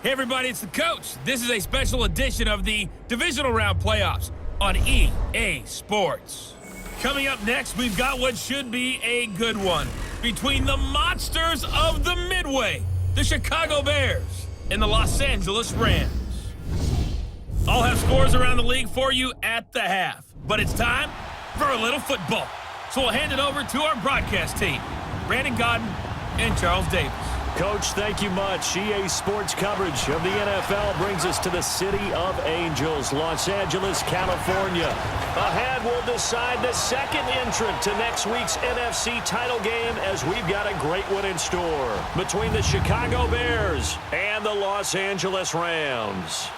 Hey everybody, it's the coach. This is a special edition of the Divisional Round Playoffs on EA Sports. Coming up next, we've got what should be a good one between the monsters of the Midway, the Chicago Bears, and the Los Angeles Rams. I'll have scores around the league for you at the half, but it's time for a little football. So we'll hand it over to our broadcast team, Brandon Godden and Charles Davis. Coach, thank you much. EA Sports coverage of the NFL brings us to the City of Angels, Los Angeles, California. Ahead, we'll decide the second entrant to next week's NFC title game as we've got a great one in store between the Chicago Bears and the Los Angeles Rams.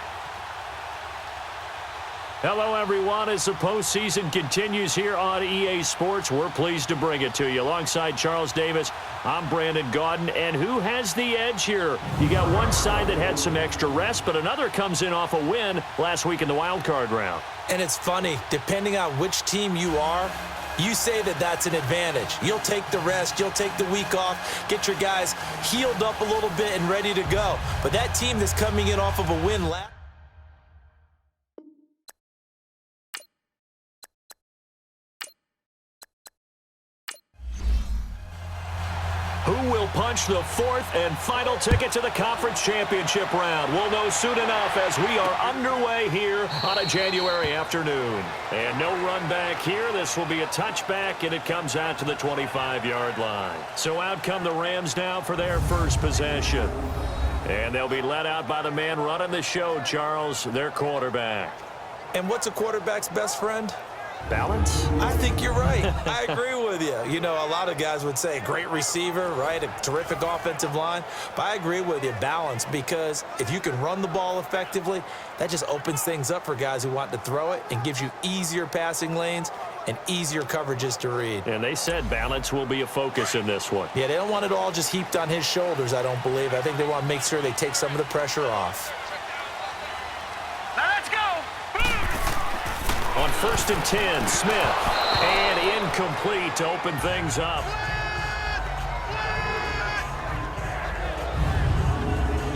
Hello, everyone. As the postseason continues here on EA Sports, we're pleased to bring it to you. Alongside Charles Davis, I'm Brandon Godden. And who has the edge here? You got one side that had some extra rest, but another comes in off a win last week in the wild card round. And it's funny, depending on which team you are, you say that that's an advantage. You'll take the rest, you'll take the week off, get your guys healed up a little bit and ready to go. But that team that's coming in off of a win last Who will punch the fourth and final ticket to the conference championship round? We'll know soon enough as we are underway here on a January afternoon. And no run back here. This will be a touchback, and it comes out to the 25-yard line. So out come the Rams now for their first possession. And they'll be led out by the man running the show, Charles, their quarterback. And what's a quarterback's best friend? Balance? I think you're right. I agree with you. You know, a lot of guys would say great receiver, right? A terrific offensive line. But I agree with you, balance, because if you can run the ball effectively, that just opens things up for guys who want to throw it and gives you easier passing lanes and easier coverages to read. And they said balance will be a focus in this one. Yeah, they don't want it all just heaped on his shoulders, I don't believe. I think they want to make sure they take some of the pressure off. On 1st and 10, Smith, and incomplete to open things up.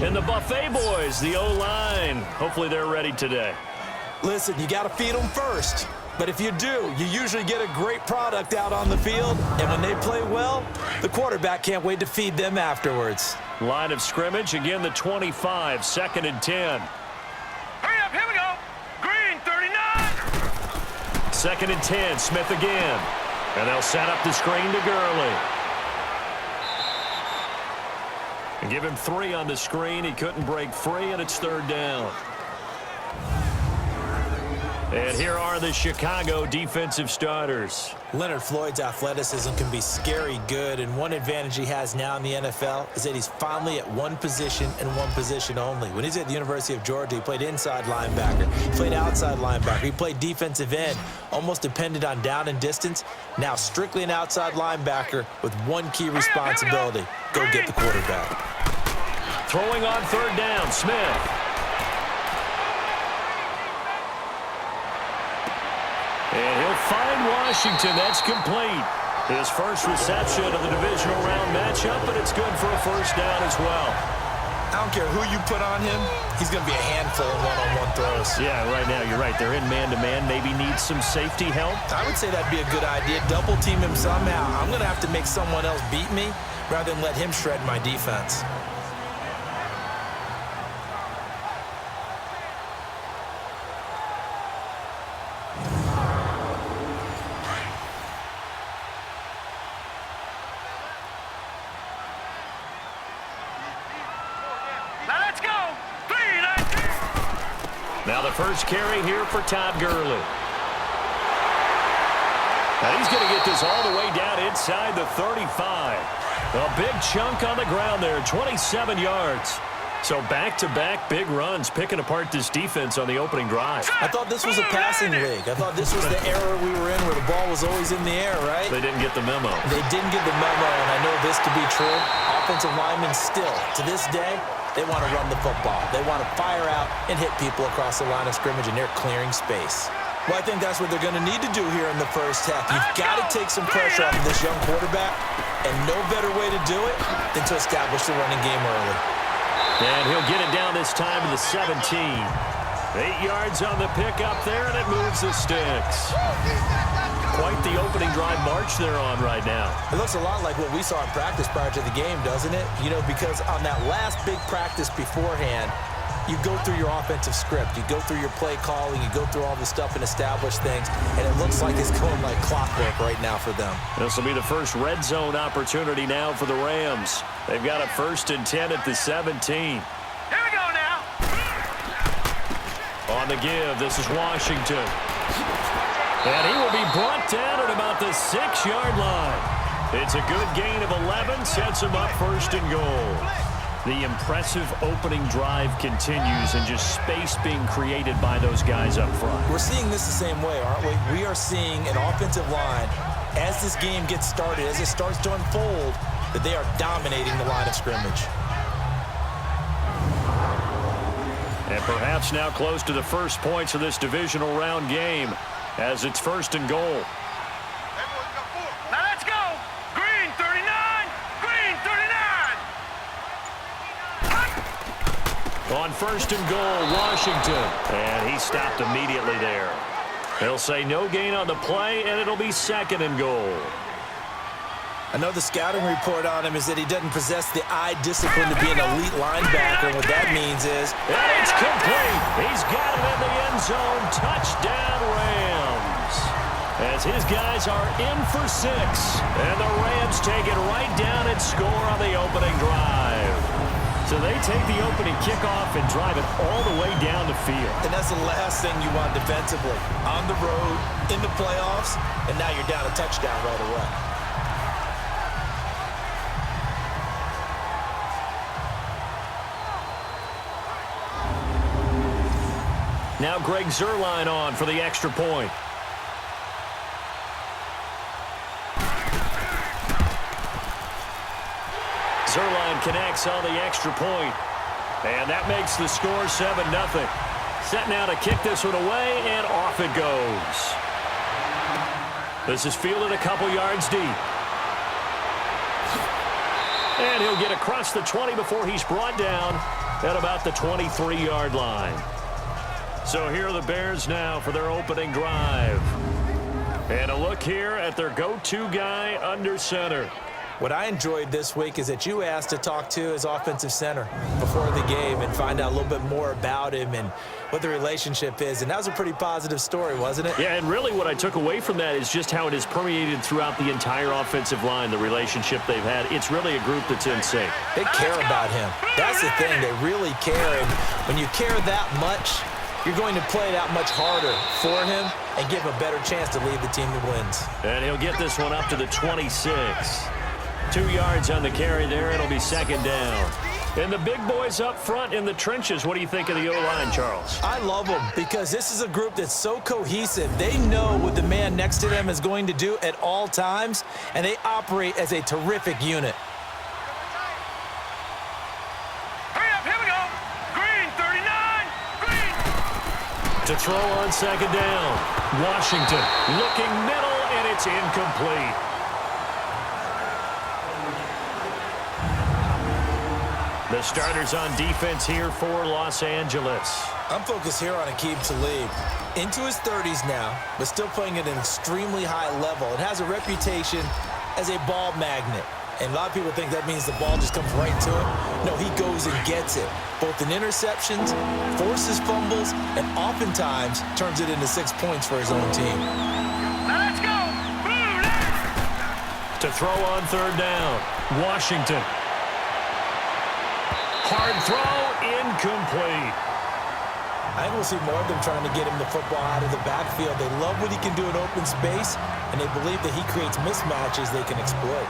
And the Buffet boys, the O-line, hopefully they're ready today. Listen, you got to feed them first. But if you do, you usually get a great product out on the field. And when they play well, the quarterback can't wait to feed them afterwards. Line of scrimmage, again the 25, 2nd and 10. Hurry up, here we go. Green, 39. 2nd and 10, Smith again. And they'll set up the screen to Gurley. And give him 3 on the screen. He couldn't break free, and it's 3rd down. And here are the Chicago defensive starters. Leonard Floyd's athleticism can be scary good, and one advantage he has now in the NFL is that he's finally at one position and one position only. When he's at the University of Georgia, he played inside linebacker, he played outside linebacker, he played defensive end, almost depended on down and distance. Now strictly an outside linebacker with one key responsibility: go get the quarterback. Throwing on 3rd down, Smith. And he'll find Washington. That's complete. His first reception of the divisional round matchup, but it's good for a 1st down as well. I don't care who you put on him, he's going to be a handful in one-on-one throws. Yeah, right now you're right. They're in man-to-man. Maybe needs some safety help. I would say that'd be a good idea. Double team him somehow. I'm going to have to make someone else beat me rather than let him shred my defense. Now the first carry here for Todd Gurley. And he's going to get this all the way down inside the 35. A big chunk on the ground there, 27 yards. So back-to-back big runs, picking apart this defense on the opening drive. I thought this was a passing league. I thought this was the era we were in where the ball was always in the air, right? They didn't get the memo. They didn't get the memo, and I know this to be true. Offensive linemen still, to this day, they want to run the football. They want to fire out and hit people across the line of scrimmage, and they're clearing space. Well, I think that's what they're going to need to do here in the first half. You've got to take some pressure off of this young quarterback, and no better way to do it than to establish the running game early. And he'll get it down this time to the 17. 8 yards on the pickup there, and it moves the sticks. Quite the opening drive march they're on right now. It looks a lot like what we saw in practice prior to the game, doesn't it? You know, because on that last big practice beforehand, you go through your offensive script. You go through your play calling. You go through all the stuff and establish things. And it looks like it's going like clockwork right now for them. This will be the first red zone opportunity now for the Rams. They've got a 1st and 10 at the 17. Here we go now. On the give, this is Washington. And he will be brought down at about the 6-yard line. It's a good gain of 11, sets him up 1st and goal. The impressive opening drive continues, and just space being created by those guys up front. We're seeing this the same way, aren't we? We are seeing an offensive line, as this game gets started, as it starts to unfold, that they are dominating the line of scrimmage. And perhaps now close to the first points of this divisional round game, as it's 1st and goal. Now let's go. Green 39. Green 39. On 1st and goal, Washington. And he stopped immediately there. They'll say no gain on the play, and it'll be 2nd and goal. I know the scouting report on him is that he doesn't possess the eye discipline to be an elite linebacker, and what that means is... And it's complete. He's got it in the end zone. Touchdown, Rams. As his guys are in for 6. And the Rams take it right down and score on the opening drive. So they take the opening kickoff and drive it all the way down the field. And that's the last thing you want defensively. On the road, in the playoffs, and now you're down a touchdown right away. Now Greg Zuerlein on for the extra point. Zuerlein connects on the extra point. And that makes the score 7-0. Set now to kick this one away, and off it goes. This is fielded a couple yards deep. And he'll get across the 20 before he's brought down at about the 23-yard line. So here are the Bears now for their opening drive. And a look here at their go-to guy under center. What I enjoyed this week is that you asked to talk to his offensive center before the game and find out a little bit more about him and what the relationship is. And that was a pretty positive story, wasn't it? Yeah, and really what I took away from that is just how it has permeated throughout the entire offensive line, the relationship they've had. It's really a group that's in sync. They care about him. That's the thing. They really care. And when you care that much, you're going to play that much harder for him and give him a better chance to lead the team that wins. And he'll get this one up to the 26. 2 yards on the carry there. It'll be 2nd down. And the big boys up front in the trenches. What do you think of the O-line, Charles? I love them because this is a group that's so cohesive. They know what the man next to them is going to do at all times, and they operate as a terrific unit. Hurry up, here we go. Green 39. Green. To throw on 2nd down. Washington looking middle, and it's incomplete. The starters on defense here for Los Angeles. I'm focused here on Aqib Talib. Into his 30s now, but still playing at an extremely high level. It has a reputation as a ball magnet. And a lot of people think that means the ball just comes right to him. No, he goes and gets it. Both in interceptions, forces fumbles, and oftentimes turns it into 6 points for his own team. Now let's go. Blue, To throw on 3rd down. Washington. Hard throw, incomplete. I think we'll see more of them trying to get him the football out of the backfield. They love what he can do in open space, and they believe that he creates mismatches they can exploit.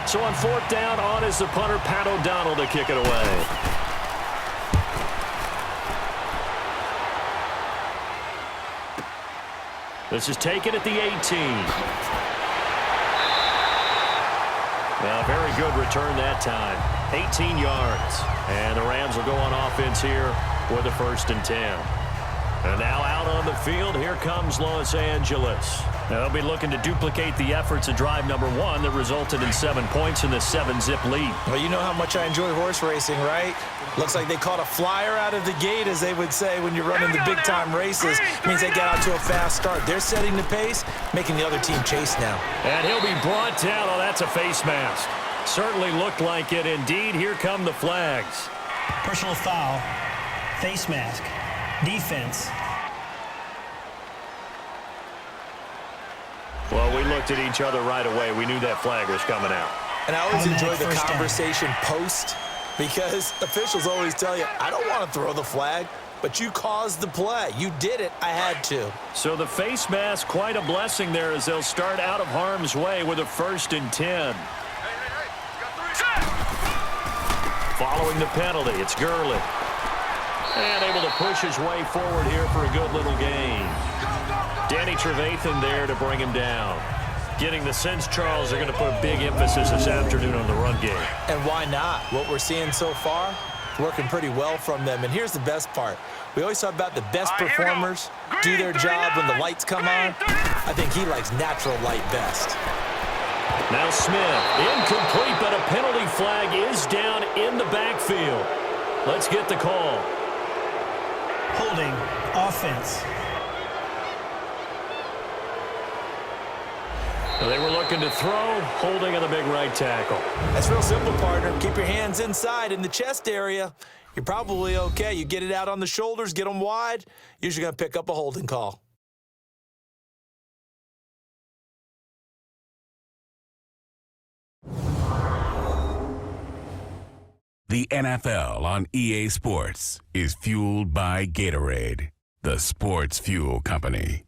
So on 4th down, on is the punter, Pat O'Donnell, to kick it away. This is taken at the 18. Now, very good return that time. 18 yards. And the Rams will go on offense here for the 1st and 10. And now out on the the field. Here comes Los Angeles. They'll be looking to duplicate the efforts of drive number 1 that resulted in 7 points in the 7-zip lead. Well, you know how much I enjoy horse racing, right? Looks like they caught a flyer out of the gate, as they would say when you're running the big-time races. Means they got out to a fast start. They're setting the pace, making the other team chase now. And he'll be brought down. Oh, that's a face mask. Certainly looked like it. Indeed, here come the flags. Personal foul, face mask, defense. Well, we looked at each other right away. We knew that flag was coming out. And I always enjoy the First down. conversation post, because officials always tell you, I don't want to throw the flag, but you caused the play. You did it. I had to. So the face mask, quite a blessing there as they'll start out of harm's way with a 1st and 10. Following the penalty, it's Gurley. And able to push his way forward here for a good little gain. Danny Trevathan there to bring him down. Getting the sense, Charles, they're going to put a big emphasis this afternoon on the run game. And why not? What we're seeing so far, working pretty well from them. And here's the best part. We always talk about the best performers do their job when the lights come on. I think he likes natural light best. Now Smith, incomplete, but a penalty flag is down in the backfield. Let's get the call. Holding, offense. They were looking to throw, holding on the big right tackle. That's real simple, partner. Keep your hands inside in the chest area. You're probably okay. You get it out on the shoulders, get them wide. Usually going to pick up a holding call. The NFL on EA Sports is fueled by Gatorade, the sports fuel company.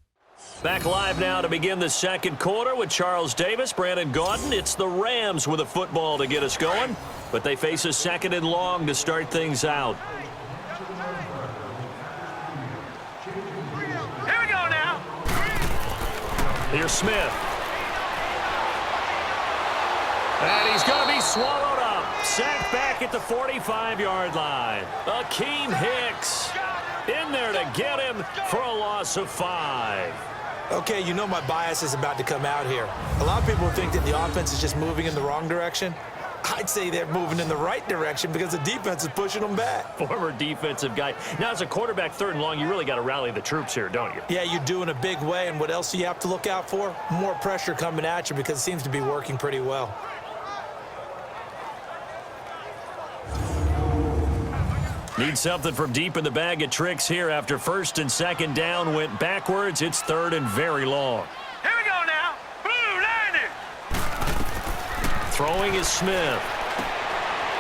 Back live now to begin the second quarter with Charles Davis, Brandon Gaudin. It's the Rams with a football to get us going, but they face a 2nd and long to start things out. Here we go now. Here's Smith. And he's going to be swallowed up. Sacked back at the 45-yard line. Akeem Hicks in there to get him for a loss of 5. Okay, you know my bias is about to come out here. A lot of people think that the offense is just moving in the wrong direction. I'd say they're moving in the right direction because the defense is pushing them back. Former defensive guy. Now, as a quarterback, 3rd and long, you really got to rally the troops here, don't you? Yeah, you do in a big way, and what else do you have to look out for? More pressure coming at you because it seems to be working pretty well. Need something from deep in the bag of tricks here after 1st and 2nd down went backwards. It's 3rd and very long. Here we go now. Blue landed. Throwing is Smith.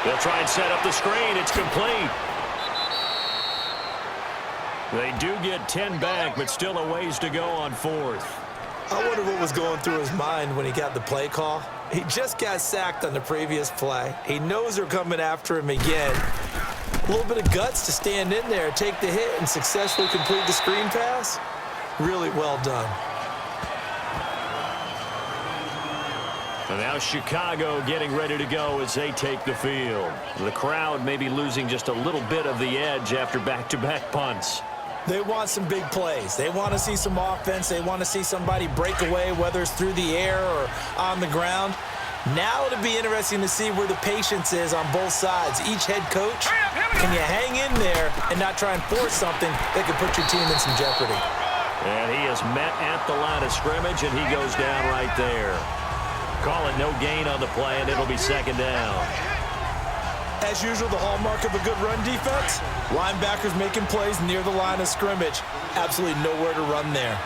They'll try and set up the screen. It's complete. They do get 10 back, but still a ways to go on 4th. I wonder what was going through his mind when he got the play call. He just got sacked on the previous play. He knows they're coming after him again. A little bit of guts to stand in there, take the hit, and successfully complete the screen pass. Really well done. And now Chicago getting ready to go as they take the field. The crowd may be losing just a little bit of the edge after back-to-back punts. They want some big plays. They want to see some offense. They want to see somebody break away, whether it's through the air or on the ground. Now it'll be interesting to see where the patience is on both sides. Each head coach, can you hang in there and not try and force something that could put your team in some jeopardy? And he is met at the line of scrimmage, and he goes down right there. Call it no gain on the play, and it'll be 2nd down. As usual, the hallmark of a good run defense, linebackers making plays near the line of scrimmage. Absolutely nowhere to run there.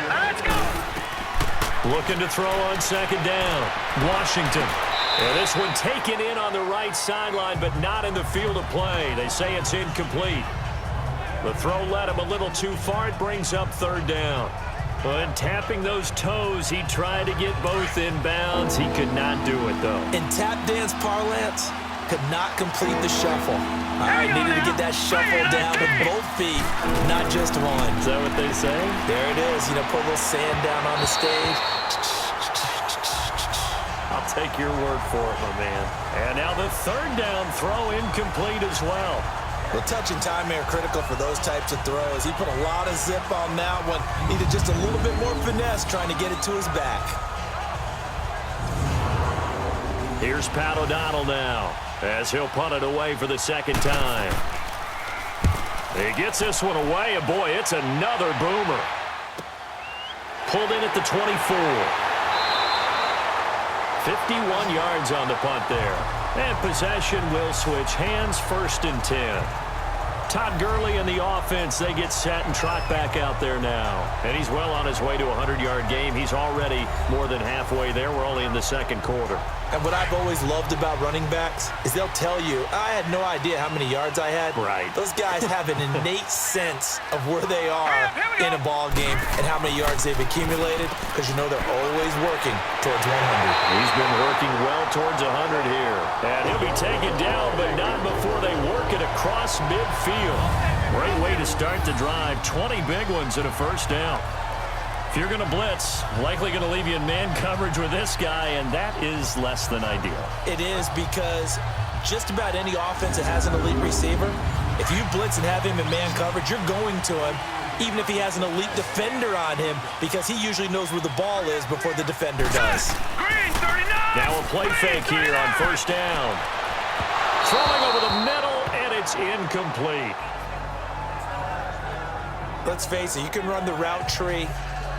Let's go. Looking to throw on 2nd down. Washington. And this one taken in on the right sideline, but not in the field of play. They say it's incomplete. The throw led him a little too far. It brings up 3rd down. And tapping those toes, he tried to get both in bounds. He could not do it, though. In tap dance parlance, could not complete the shuffle. All right, needed to get that shuffle down with both feet, not just one. Is that what they say? There it is. You know, put a little sand down on the stage. I'll take your word for it, my man. And now the 3rd down throw incomplete as well. Well, touch and timing are critical for those types of throws. He put a lot of zip on that one. Needed just a little bit more finesse trying to get it to his back. Here's Pat O'Donnell now as he'll punt it away for the second time. He gets this one away, and boy, it's another boomer. Pulled in at the 24. 51 yards on the punt there. And possession will switch hands, 1st and 10. Todd Gurley and the offense, they get set and trot back out there now. And he's well on his way to a 100-yard game. He's already more than halfway there. We're only in the second quarter. And what I've always loved about running backs is they'll tell you, I had no idea how many yards I had. Right. Those guys have an innate sense of where they are in a ball game and how many yards they've accumulated, because you know they're always working towards 100. He's been working well towards 100 here. And he'll be taken down, but not before they work it across midfield. Great way to start the drive. 20 big ones and a first down. If you're going to blitz, likely going to leave you in man coverage with this guy, and that is less than ideal. It is, because just about any offense that has an elite receiver, if you blitz and have him in man coverage, you're going to him, even if he has an elite defender on him, because he usually knows where the ball is before the defender does. Green 39. Now a play fake here on first down. Throwing over the middle, and it's incomplete. Let's face it, you can run the route tree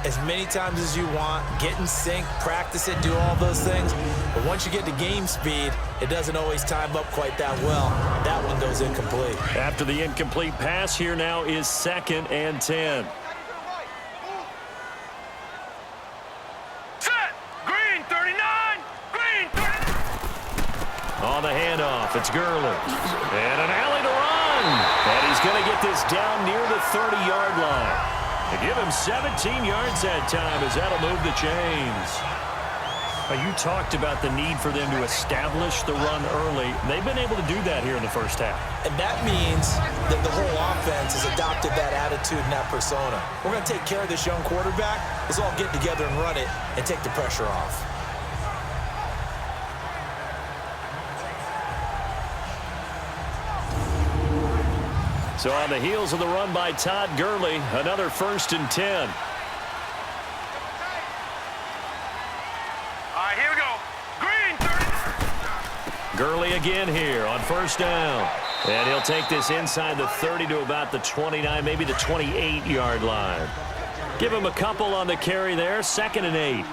as many times as you want, get in sync, practice it, do all those things. But once you get to game speed, it doesn't always time up quite that well. That one goes incomplete. After the incomplete pass, here now is 2nd and 10. Set. Green 39. Green 39. On the handoff, it's Gurley. And an alley to run. And he's going to get this down near the 30-yard line. To give him 17 yards that time, as that'll move the chains. You talked about the need for them to establish the run early. They've been able to do that here in the first half. And that means that the whole offense has adopted that attitude and that persona. We're going to take care of this young quarterback. Let's all get together and run it and take the pressure off. So on the heels of the run by Todd Gurley, another 1st and 10. All right, here we go. Green 30. Gurley again here on first down. And he'll take this inside the 30 to about the 29, maybe the 28-yard line. Give him a couple on the carry there, 2nd and 8.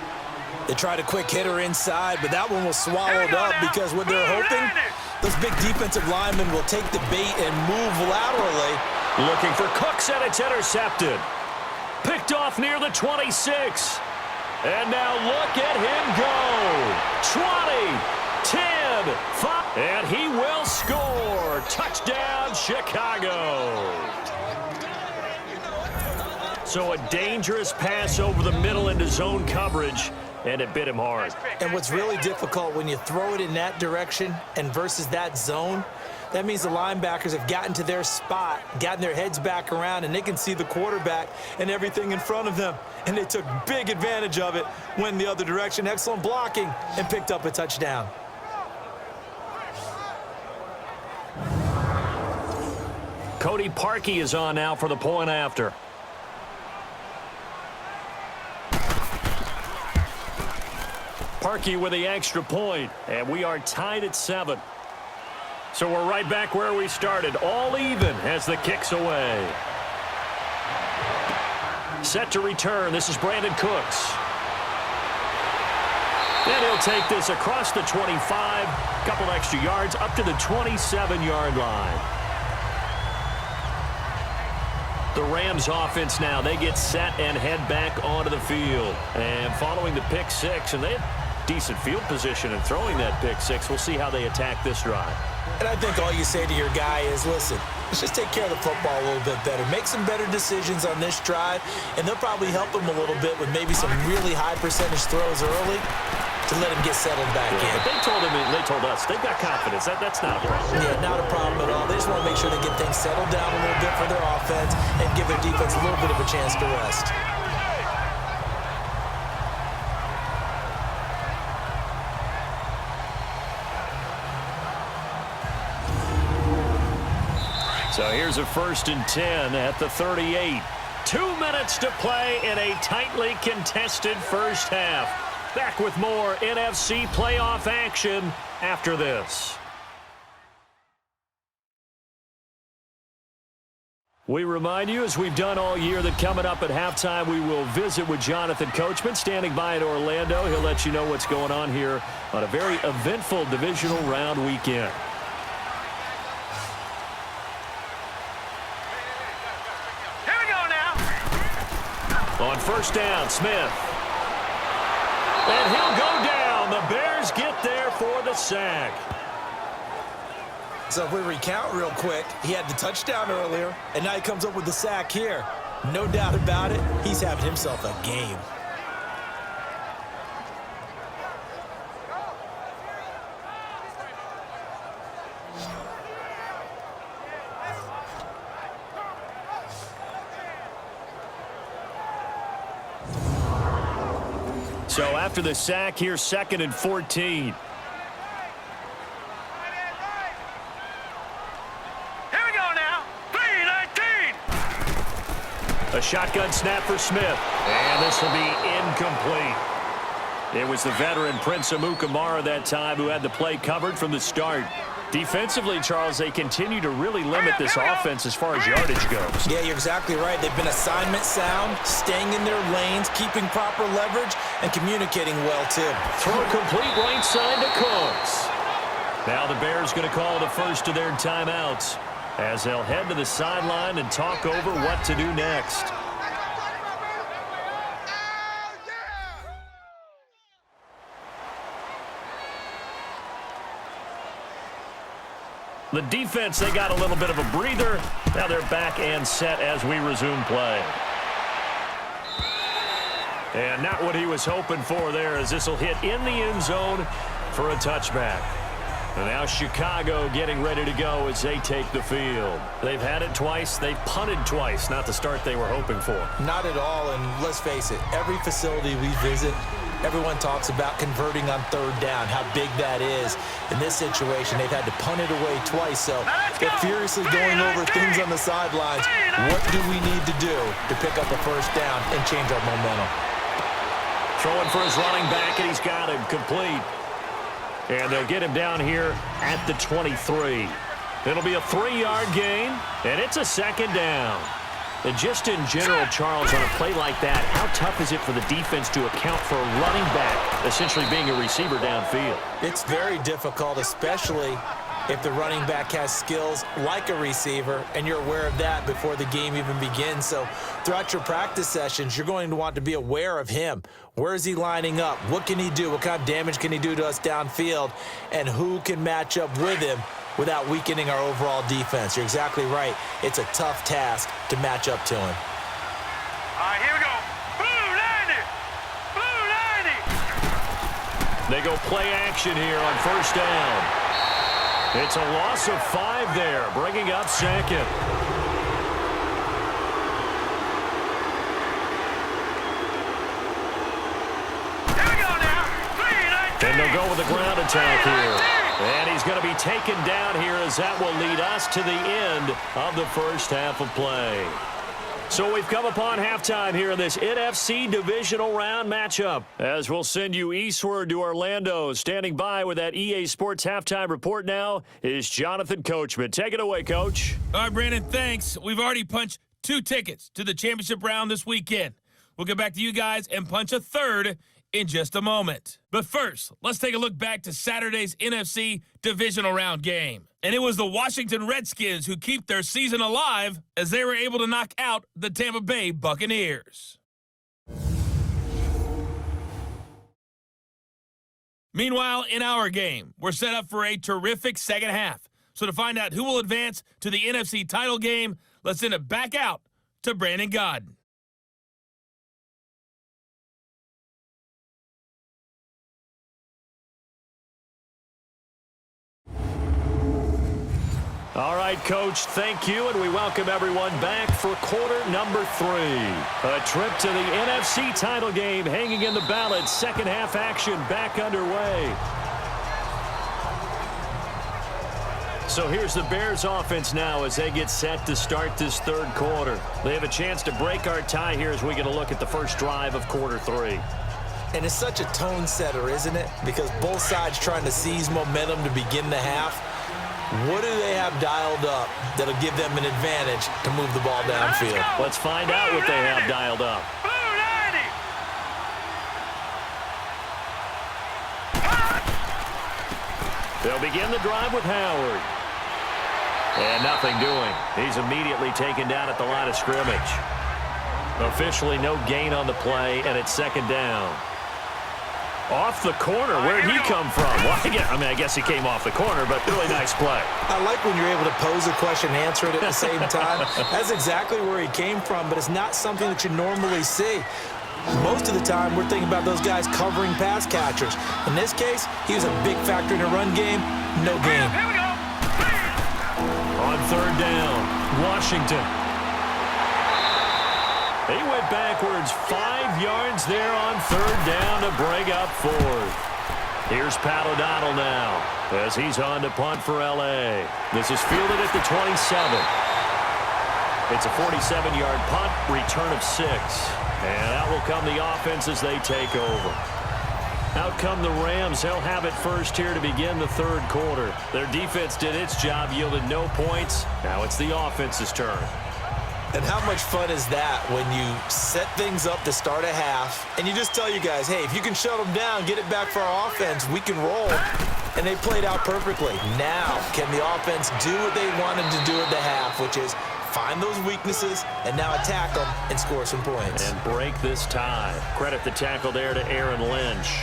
They tried a quick hitter inside, but that one was swallowed up because what they're hoping, those big defensive linemen will take the bait and move laterally. Looking for Cooks, and it's intercepted. Picked off near the 26. And now look at him go. 20, 10, 5. And he will score. Touchdown, Chicago. So a dangerous pass over the middle into zone coverage, and it bit him hard. And what's really difficult when you throw it in that direction and versus that zone, that means the linebackers have gotten to their spot, gotten their heads back around, and they can see the quarterback and everything in front of them. And they took big advantage of it, went the other direction, excellent blocking, and picked up a touchdown. Cody Parkey is on now for the point after. Parkey with the extra point, and we are tied at 7. So we're right back where we started, all even as the kick's away. Set to return, this is Brandon Cooks. And he'll take this across the 25, couple extra yards, up to the 27-yard line. The Rams offense now, they get set and head back onto the field. And following the pick six, and they have decent field position in throwing that pick six. We'll see how they attack this drive. And I think all you say to your guy is, listen, let's just take care of the football a little bit better. Make some better decisions on this drive, and they'll probably help him a little bit with maybe some really high percentage throws early to let him get settled back in. But they told us they've got confidence. That's not a problem. Yeah, not a problem at all. They just want to make sure they get things settled down a little bit for their offense and give their defense a little bit of a chance to rest. So Here's a 1st and 10 at the 38. 2 minutes to play in a tightly contested first half. Back with more NFC playoff action after this. We remind you, as we've done all year, that coming up at halftime, we will visit with Jonathan Coachman, standing by in Orlando. He'll let you know what's going on here on a very eventful divisional round weekend. Here we go now. On 1st down, Smith. And he'll go down. The Bears get there for the sack. So if we recount real quick, he had the touchdown earlier, and now he comes up with the sack here. No doubt about it, he's having himself a game. So after the sack, here's 2nd and 14. A shotgun snap for Smith, and this will be incomplete. It was the veteran Prince Amukamara that time who had the play covered from the start. Defensively, Charles, they continue to really limit this offense as far as yardage goes. Yeah, you're exactly right. They've been assignment sound, staying in their lanes, keeping proper leverage, and communicating well, too. Throw complete right side to Cooks. Now the Bears going to call the first of their timeouts, as they'll head to the sideline and talk over what to do next. The defense, they got a little bit of a breather. Now they're back and set as we resume play. And not what he was hoping for there, as this will hit in the end zone for a touchback. And now Chicago getting ready to go as they take the field. They've had it twice. They've punted twice. Not the start they were hoping for. Not at all, and let's face it, every facility we visit, everyone talks about converting on 3rd down, how big that is. In this situation, they've had to punt it away twice, so they're furiously going over things on the sidelines. What do we need to do to pick up a 1st down and change our momentum? Throwing for his running back, and he's got him complete. And they'll get him down here at the 23. It'll be a 3-yard gain, and it's a 2nd down. And just in general, Charles, on a play like that, how tough is it for the defense to account for a running back essentially being a receiver downfield? It's very difficult, especially if the running back has skills like a receiver, and you're aware of that before the game even begins. So throughout your practice sessions, you're going to want to be aware of him. Where is he lining up? What can he do? What kind of damage can he do to us downfield? And who can match up with him without weakening our overall defense? You're exactly right. It's a tough task to match up to him. All right, here we go. Blue 90! Blue 90! They go play action here on 1st down. It's a loss of 5 there, bringing up 2nd. Here we go now. 3-19. And they'll go with a ground attack here. And he's going to be taken down here, as that will lead us to the end of the first half of play. So we've come upon halftime here in this NFC Divisional Round matchup, as we'll send you eastward to Orlando. Standing by with that EA Sports Halftime Report now is Jonathan Coachman. Take it away, Coach. All right, Brandon, thanks. We've already punched 2 tickets to the championship round this weekend. We'll get back to you guys and punch a 3rd in just a moment. But first, let's take a look back to Saturday's NFC Divisional Round game. And it was the Washington Redskins who keep their season alive as they were able to knock out the Tampa Bay Buccaneers. Meanwhile, in our game, we're set up for a terrific second half. So to find out who will advance to the NFC title game, let's send it back out to Brandon Godden. All right, Coach, thank you, and we welcome everyone back for quarter number 3. A trip to the NFC title game hanging in the balance. Second half action back underway. So here's the Bears offense now as they get set to start this third quarter. They have a chance to break our tie here as we get a look at the first drive of quarter 3. And it's such a tone setter, isn't it? Because both sides trying to seize momentum to begin the half. What do they have dialed up that'll give them an advantage to move the ball downfield? Let's find out what they have dialed up. They'll begin the drive with Howard. And nothing doing. He's immediately taken down at the line of scrimmage. Officially no gain on the play, and it's second down. Off the corner. Where'd he come from? Well, I guess he came off the corner, but really nice play. I like when you're able to pose a question and answer it at the same time. That's exactly where he came from, but it's not something that you normally see. Most of the time, we're thinking about those guys covering pass catchers. In this case, he was a big factor in the run game. No gain. On third down, Washington. He went backwards 5 yards there on third down to bring up fourth. Here's Pat O'Donnell now as he's on to punt for L.A. This is fielded at the 27. It's a 47-yard punt, return of 6. And out will come the offense as they take over. Out come the Rams. They'll have it first here to begin the third quarter. Their defense did its job, yielded no points. Now it's the offense's turn. And how much fun is that when you set things up to start a half and you just tell you guys, hey, if you can shut them down, get it back for our offense, we can roll. And they played out perfectly. Now, can the offense do what they wanted to do at the half, which is find those weaknesses and now attack them and score some points. And break this tie. Credit the tackle there to Aaron Lynch.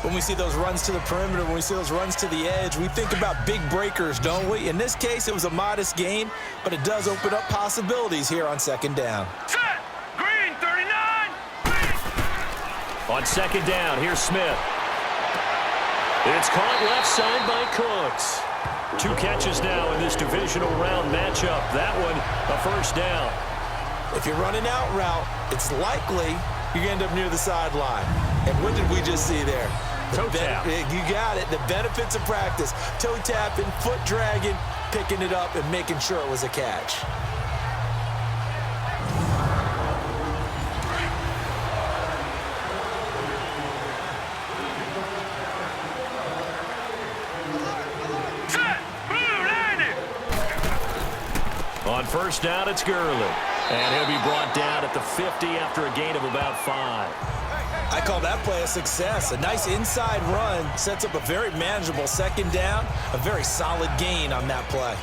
When we see those runs to the perimeter, when we see those runs to the edge, we think about big breakers, don't we? In this case, it was a modest gain, but it does open up possibilities here on second down. Set! Green, 39! On second down, here's Smith. It's caught left side by Cooks. 2 catches now in this divisional round matchup. That one, a first down. If you're running out route, it's likely you're going to end up near the sideline. And what did we just see there? Toe tap. You got it. The benefits of practice. Toe tapping, foot dragging, picking it up, and making sure it was a catch. On first down, it's Gurley. And he'll be brought down at the 50 after a gain of about 5. I call that play a success. A nice inside run sets up a very manageable second down. A very solid gain on that play.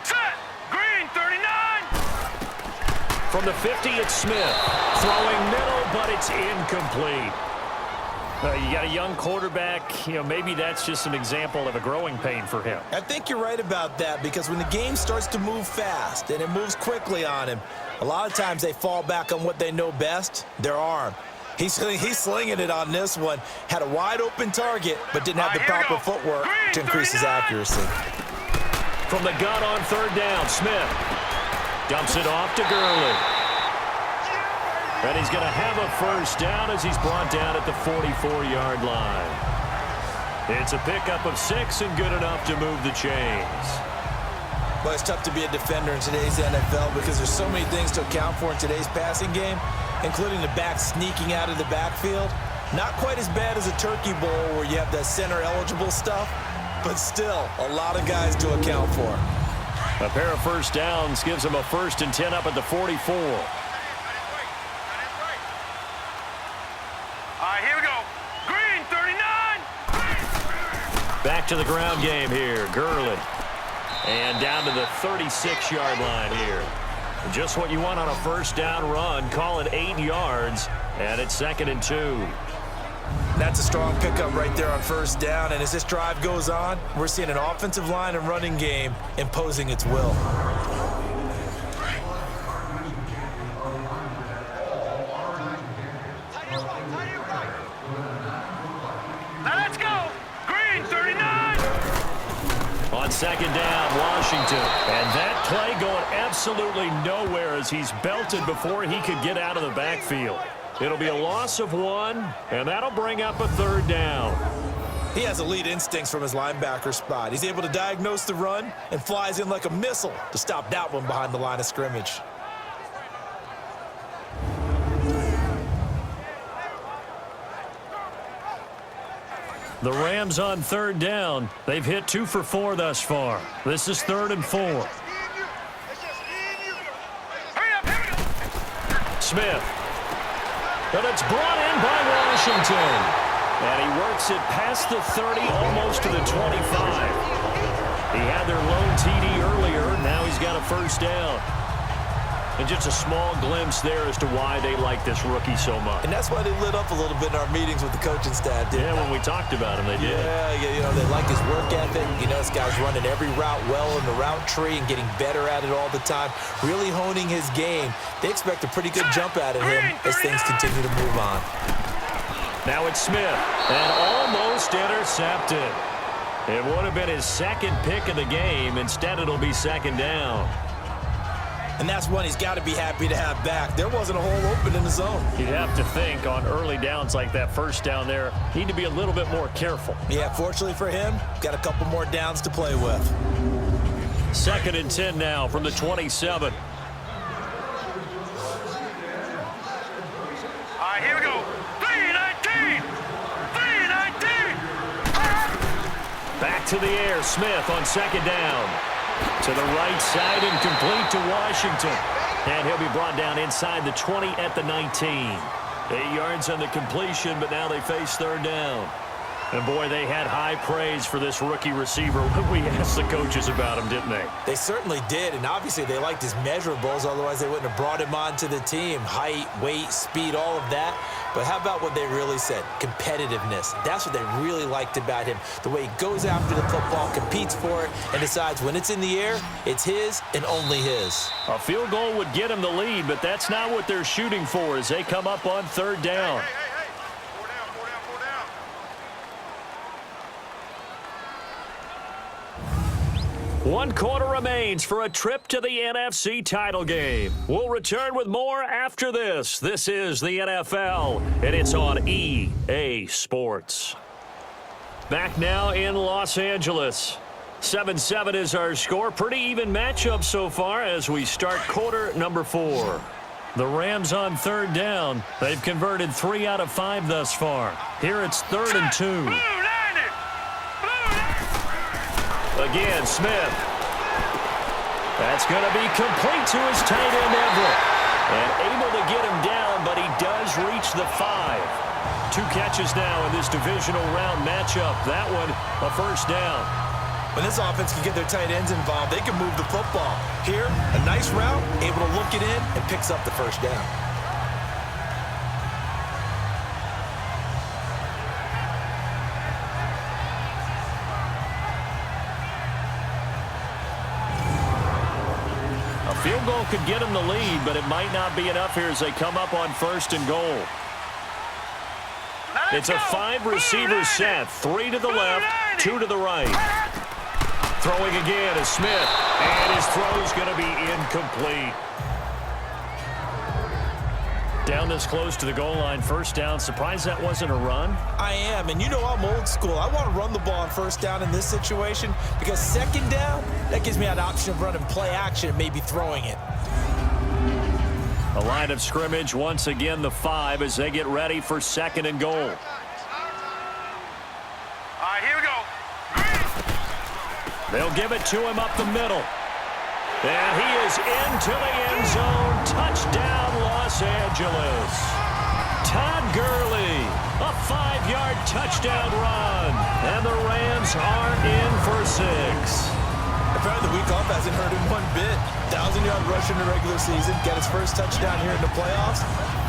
Set! Green, 39! From the 50, it's Smith. Throwing middle, but it's incomplete. You got a young quarterback. Maybe that's just an example of a growing pain for him. I think you're right about that because when the game starts to move fast and it moves quickly on him, a lot of times they fall back on what they know best, their arm. He's slinging it on this one. Had a wide open target, but didn't have the proper footwork to increase his accuracy. From the gun on third down, Smith dumps it off to Gurley. And he's going to have a first down as he's brought down at the 44-yard line. It's a pickup of 6 and good enough to move the chains. Well, it's tough to be a defender in today's NFL because there's so many things to account for in today's passing game, including the back sneaking out of the backfield. Not quite as bad as a turkey bowl where you have the center-eligible stuff, but still a lot of guys to account for. A pair of first downs gives him a 1st and 10 up at the 44. Here we go. Green, 39! Back to the ground game here. Gurley. And down to the 36-yard line here. Just what you want on a first down run. Call it 8 yards. And it's 2nd and 2. That's a strong pickup right there on first down. And as this drive goes on, we're seeing an offensive line and running game imposing its will. on second down, Washington. And that play going absolutely nowhere as he's belted before he could get out of the backfield. It'll be a loss of 1, and that'll bring up a third down. He has elite instincts from his linebacker spot. He's able to diagnose the run and flies in like a missile to stop that one behind the line of scrimmage. The Rams on third down. They've hit 2 for 4 thus far. This is 3rd and 4. Smith. But it's brought in by Washington. And he works it past the 30, almost to the 25. He had their lone TD earlier. Now he's got a first down. And just a small glimpse there as to why they like this rookie so much. And that's why they lit up a little bit in our meetings with the coaching staff, didn't they? When we talked about him, they did. Yeah, you know, they like his work ethic. You know, this guy's running every route well in the route tree and getting better at it all the time, really honing his game. They expect a pretty good jump out of him as things continue to move on. Now it's Smith, and almost intercepted. It would have been his second pick of the game. Instead, it'll be second down. And that's one he's got to be happy to have back. There wasn't a hole open in the zone. You'd have to think on early downs like that first down there, need to be a little bit more careful. Yeah, fortunately for him, got a couple more downs to play with. 2nd and 10 now from the 27. All right, here we go. 3-19. 3-19. Back to the air. Smith on second down. To the right side and complete to Washington. And he'll be brought down inside the 20 at the 19. 8 yards on the completion, but now they face third down. And, boy, they had high praise for this rookie receiver when we asked the coaches about him, didn't they? They certainly did, and obviously they liked his measurables, otherwise they wouldn't have brought him onto the team. Height, weight, speed, all of that. But how about what they really said? Competitiveness. That's what they really liked about him. The way he goes after the football, competes for it, and decides when it's in the air, it's his and only his. A field goal would get him the lead, but that's not what they're shooting for as they come up on third down. Hey. 4 down. 1 quarter remains for a trip to the NFC title game. We'll return with more after this. This is the NFL, and it's on EA Sports. Back now in Los Angeles. 7-7 is our score. Pretty even matchup so far as we start quarter number 4. The Rams on third down. They've converted 3 out of 5 thus far. Here it's 3rd and 2. Again, Smith. That's going to be complete to his tight end, Everett. And able to get him down, but he does reach the 5. 2 catches now in this divisional round matchup. That one, a first down. When this offense can get their tight ends involved, they can move the football. Here, a nice route, able to look it in, and picks up the first down. Field goal could get him the lead, but it might not be enough here as they come up on 1st and goal. It's a 5-receiver set. 3 to the left, 2 to the right. Throwing again is Smith, and his throw's going to be incomplete. Down this close to the goal line, first down. Surprised that wasn't a run? I am, and you know I'm old school. I want to run the ball on first down in this situation because second down, that gives me an option of running play action and maybe throwing it. A line of scrimmage, once again the 5 as they get ready for 2nd and goal. All right, here we go. They'll give it to him up the middle. And he is into the end zone. Touchdown, Los Angeles. Todd Gurley, a 5-yard touchdown run. And the Rams are in for 6. Apparently the week off hasn't hurt him one bit. 1,000-yard rush in the regular season, got his first touchdown here in the playoffs.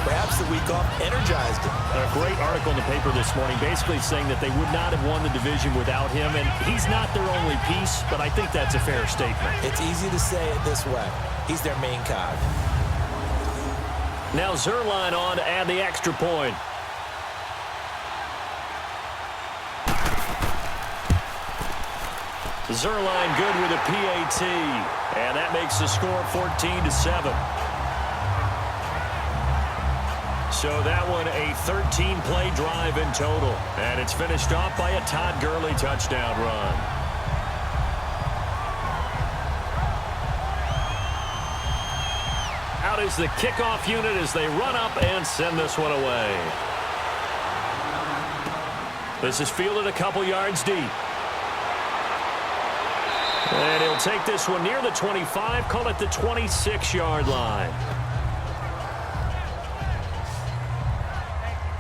Perhaps the week off energized him. A great article in the paper this morning basically saying that they would not have won the division without him, and he's not their only piece, but I think that's a fair statement. It's easy to say it this way. He's their main cog. Now Zerline on to add the extra point. Zerline good with a PAT, and that makes the score 14-7. So that one a 13-play drive in total, and it's finished off by a Todd Gurley touchdown run. Out is the kickoff unit as they run up and send this one away. This is fielded a couple yards deep. And he'll take this one near the 25, call it the 26-yard line.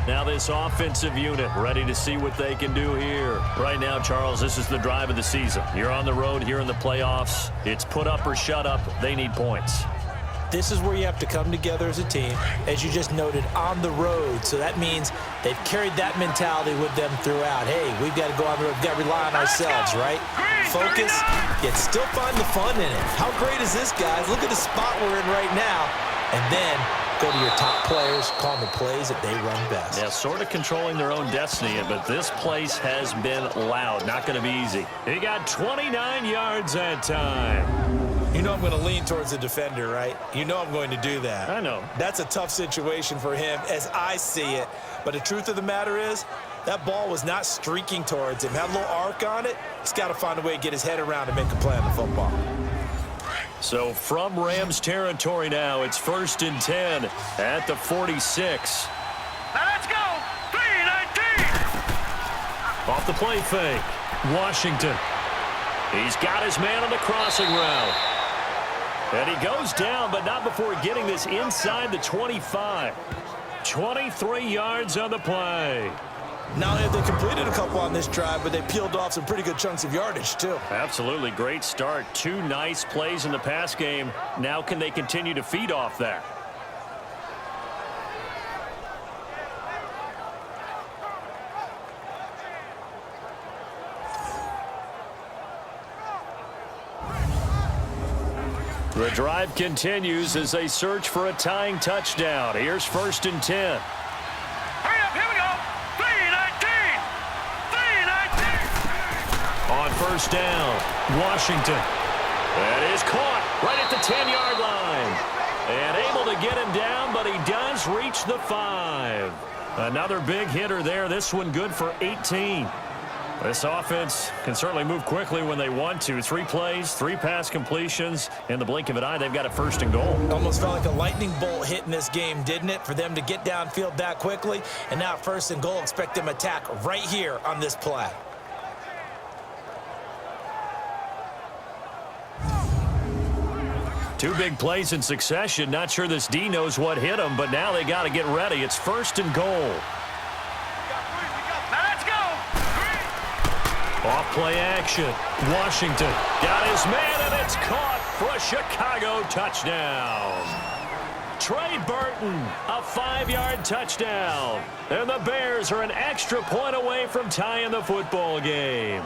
Now this offensive unit ready to see what they can do here. Right now, Charles, this is the drive of the season. You're on the road here in the playoffs. It's put up or shut up. They need points. This is where you have to come together as a team, as you just noted, on the road. So that means they've carried that mentality with them throughout. Hey, we've got to go on the road. We've got to rely on ourselves, right? Focus, yet still find the fun in it. How great is this, guys? Look at the spot we're in right now. And then go to your top players, call them the plays that they run best. Yeah, sort of controlling their own destiny, but this place has been loud. Not going to be easy. He got 29 yards that time. You know I'm going to lean towards the defender, right? You know I'm going to do that. I know. That's a tough situation for him as I see it. But the truth of the matter is, that ball was not streaking towards him. Had a little arc on it. He's got to find a way to get his head around and make a play on the football. So from Rams territory now, it's 1st and 10 at the 46. Now let's go. 3-19. Off the play fake. Washington. He's got his man on the crossing route. And he goes down, but not before getting this inside the 25. 23 yards on the play. Not only have they completed a couple on this drive, but they peeled off some pretty good chunks of yardage, too. Absolutely. Great start. 2 nice plays in the pass game. Now can they continue to feed off that? The drive continues as they search for a tying touchdown. Here's 1st and 10. Hurry up, here we go. 3-19. 3-19. On 1st down, Washington. That is caught right at the 10-yard line. And able to get him down, but he does reach the 5. Another big hitter there. This one good for 18. This offense can certainly move quickly when they want to. 3 plays, 3 pass completions. In the blink of an eye, they've got a 1st and goal. Almost felt like a lightning bolt hit in this game, didn't it? For them to get downfield that quickly. And now 1st and goal, expect them to attack right here on this play. Two big plays in succession. Not sure this D knows what hit him, but now they got to get ready. It's 1st and goal. Now let's go. Off play action. Washington got his man, and it's caught for a Chicago touchdown. Trey Burton, a 5-yard touchdown. And the Bears are an extra point away from tying the football game.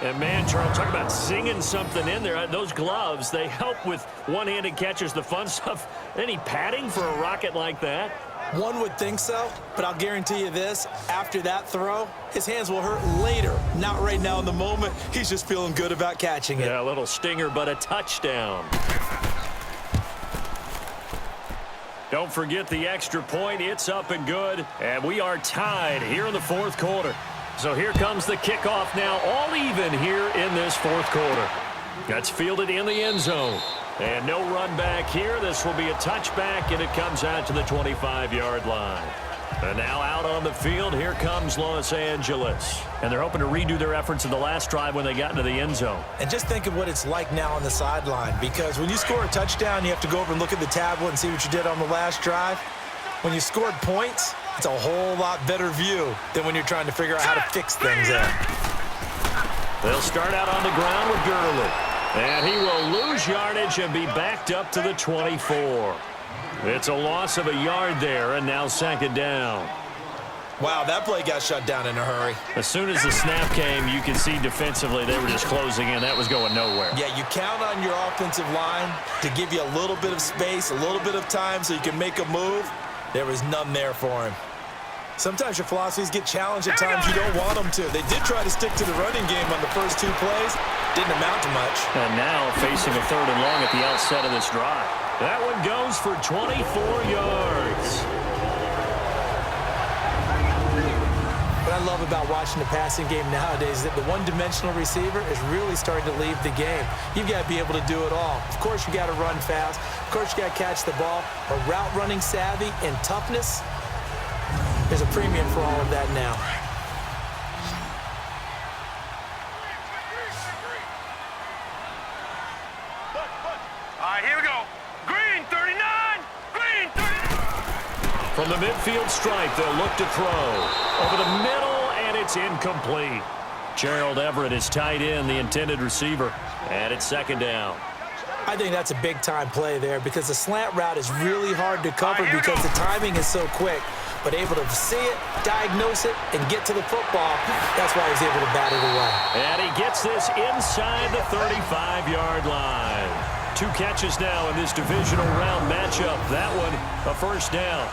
And man, Charles, talk about singing something in there. Those gloves, they help with one-handed catches, the fun stuff. Any padding for a rocket like that? One would think so, but I'll guarantee you this. After that throw, his hands will hurt later. Not right now in the moment. He's just feeling good about catching it. Yeah, a little stinger, but a touchdown. Don't forget the extra point. It's up and good. And we are tied here in the 4th quarter. So here comes the kickoff now, all even here in this 4th quarter. That's fielded in the end zone. And no run back here. This will be a touchback, and it comes out to the 25-yard line. And now out on the field, here comes Los Angeles. And they're hoping to redo their efforts in the last drive when they got into the end zone. And just think of what it's like now on the sideline, because when you score a touchdown, you have to go over and look at the tablet and see what you did on the last drive. When you scored points, it's a whole lot better view than when you're trying to figure out how to fix things there. They'll start out on the ground with Gurley. And he will lose yardage and be backed up to the 24. It's a loss of a yard there, and now 2nd down. Wow, that play got shut down in a hurry. As soon as the snap came, you can see defensively they were just closing in. That was going nowhere. Yeah, you count on your offensive line to give you a little bit of space, a little bit of time so you can make a move. There was none there for him. Sometimes your philosophies get challenged at times you don't want them to. They did try to stick to the running game on the first 2 plays. Didn't amount to much. And now facing a 3rd and long at the outset of this drive. That one goes for 24 yards. What I love about watching the passing game nowadays is that the one-dimensional receiver is really starting to leave the game. You've got to be able to do it all. Of course, you got to run fast. Of course, you got to catch the ball. But route running savvy and toughness, there's a premium for all of that now. All right, here we go. Green 39. Green 39. From the midfield stripe, they'll look to throw. Over the middle, and it's incomplete. Gerald Everett is tight end, the intended receiver. And it's 2nd down. I think that's a big-time play there because the slant route is really hard to cover because the timing is so quick. But able to see it, diagnose it, and get to the football, that's why he's able to bat it away. And he gets this inside the 35-yard line. 2 catches now in this divisional round matchup. That one, a 1st down.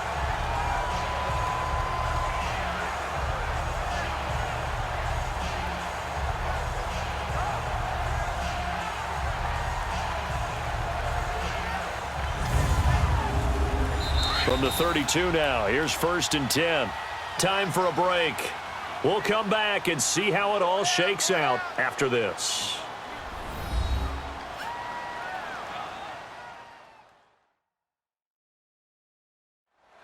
From the 32 now, here's 1st and 10. Time for a break. We'll come back and see how it all shakes out after this.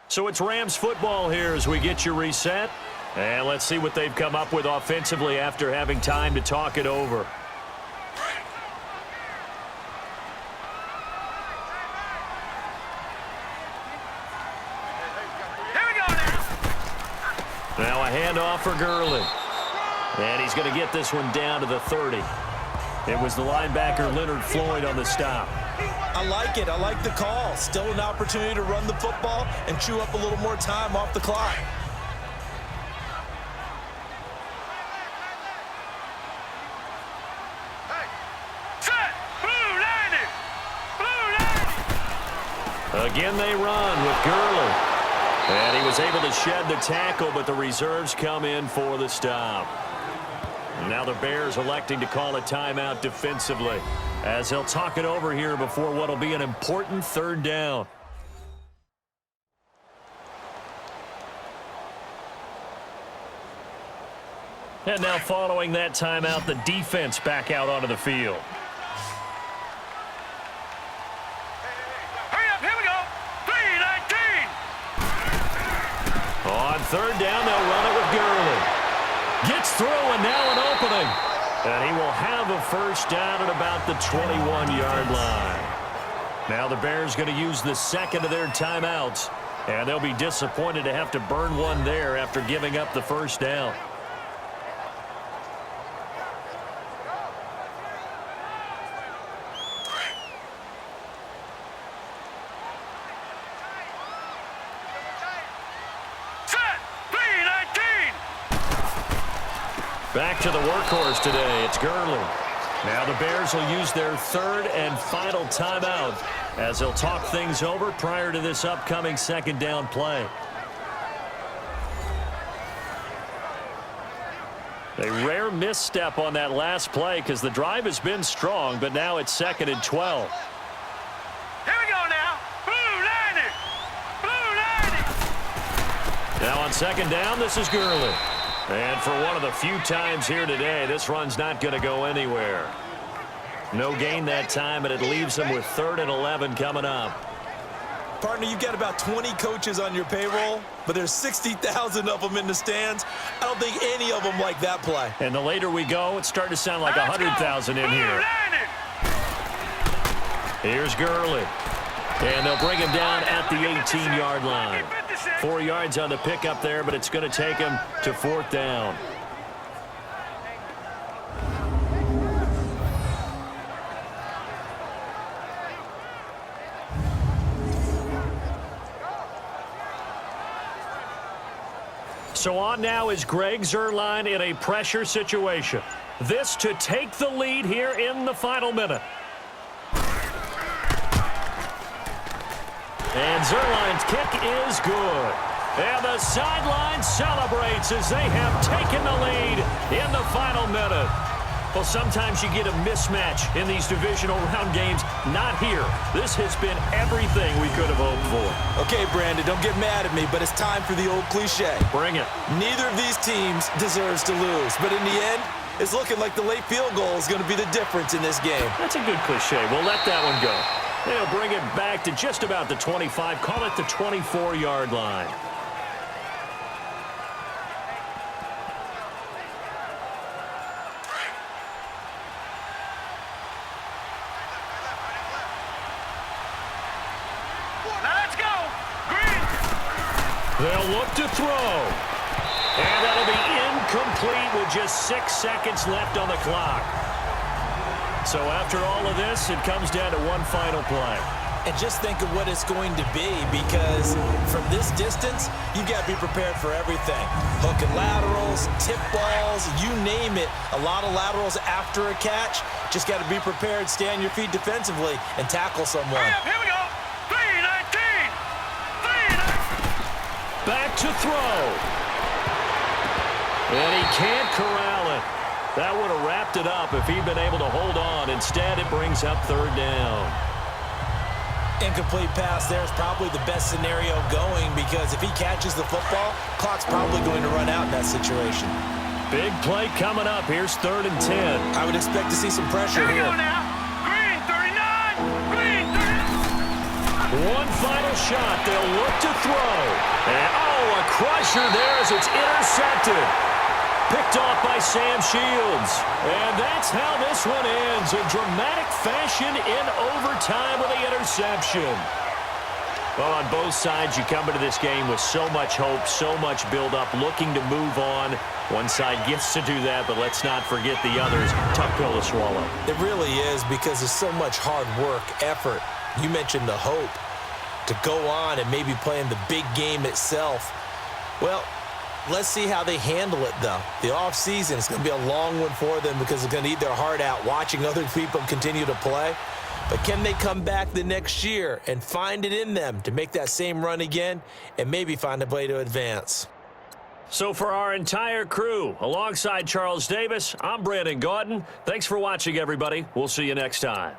So it's Rams football here as we get you reset. And let's see what they've come up with offensively after having time to talk it over. Now a handoff for Gurley. And he's going to get this one down to the 30. It was the linebacker Leonard Floyd on the stop. I like it. I like the call. Still an opportunity to run the football and chew up a little more time off the clock. Set. Blue 90. Blue 90. Again they run with Gurley. And he was able to shed the tackle, but the reserves come in for the stop. Now the Bears electing to call a timeout defensively as they'll talk it over here before what will be an important 3rd down. And now following that timeout, the defense back out onto the field. Hurry up, here we go. 319. On 3rd down, they'll run it with Gurley. Gets through, and now an opening. And he will have a 1st down at about the 21-yard line. Now the Bears going to use the 2nd of their timeouts, and they'll be disappointed to have to burn one there after giving up the 1st down. Back to the workhorse today. It's Gurley. Now the Bears will use their 3rd and final timeout as they'll talk things over prior to this upcoming 2nd down play. A rare misstep on that last play because the drive has been strong, but now it's 2nd and 12. Here we go now. Blue 90. Blue 90. Now on 2nd down, this is Gurley. And for one of the few times here today, this run's not going to go anywhere. No gain that time, and it leaves them with 3rd and 11 coming up. Partner, you've got about 20 coaches on your payroll, but there's 60,000 of them in the stands. I don't think any of them like that play. And the later we go, it's starting to sound like 100,000 in here. Here's Gurley. And they'll bring him down at the 18-yard line. 4 yards on the pickup there, but it's going to take him to 4th down. So on now is Greg Zuerlein in a pressure situation. This to take the lead here in the final minute. And Zuerlein's kick is good. And the sideline celebrates as they have taken the lead in the final minute. Well, sometimes you get a mismatch in these divisional round games. Not here. This has been everything we could have hoped for. Okay, Brandon, don't get mad at me, but it's time for the old cliche. Bring it. Neither of these teams deserves to lose, but in the end, it's looking like the late field goal is going to be the difference in this game. That's a good cliche. We'll let that one go. They'll bring it back to just about the 25. Call it the 24-yard line. Let's go. Green. They'll look to throw. And that'll be incomplete with just 6 seconds left on the clock. So after all of this, it comes down to one final play. And just think of what it's going to be, because from this distance, you've got to be prepared for everything. Hook and laterals, tip balls, you name it. A lot of laterals after a catch. Just got to be prepared, stay on your feet defensively, and tackle someone. Here we go. 319. 319. Back to throw. And he can't corral it. That would have wrapped it up if he'd been able to hold on. Instead, it brings up third down. Incomplete pass there is probably the best scenario going, because if he catches the football, clock's probably going to run out in that situation. Big play coming up. Here's 3rd and 10. I would expect to see some pressure Here we here. go now. Green 39. Green 39. One final shot. They'll look to throw. And, a crusher there as it's intercepted. Picked off by Sam Shields. And that's how this one ends, in dramatic fashion in overtime with the interception. Well, on both sides, you come into this game with so much hope, so much build-up, looking to move on. One side gets to do that, but let's not forget the others. Tough pill to swallow. It really is, because there's so much hard work, effort. You mentioned the hope to go on and maybe play in the big game itself. Well, let's see how they handle it, though. The offseason is going to be a long one for them, because they're going to eat their heart out watching other people continue to play. But can they come back the next year and find it in them to make that same run again and maybe find a way to advance? So for our entire crew, alongside Charles Davis, I'm Brandon Gaudin. Thanks for watching, everybody. We'll see you next time.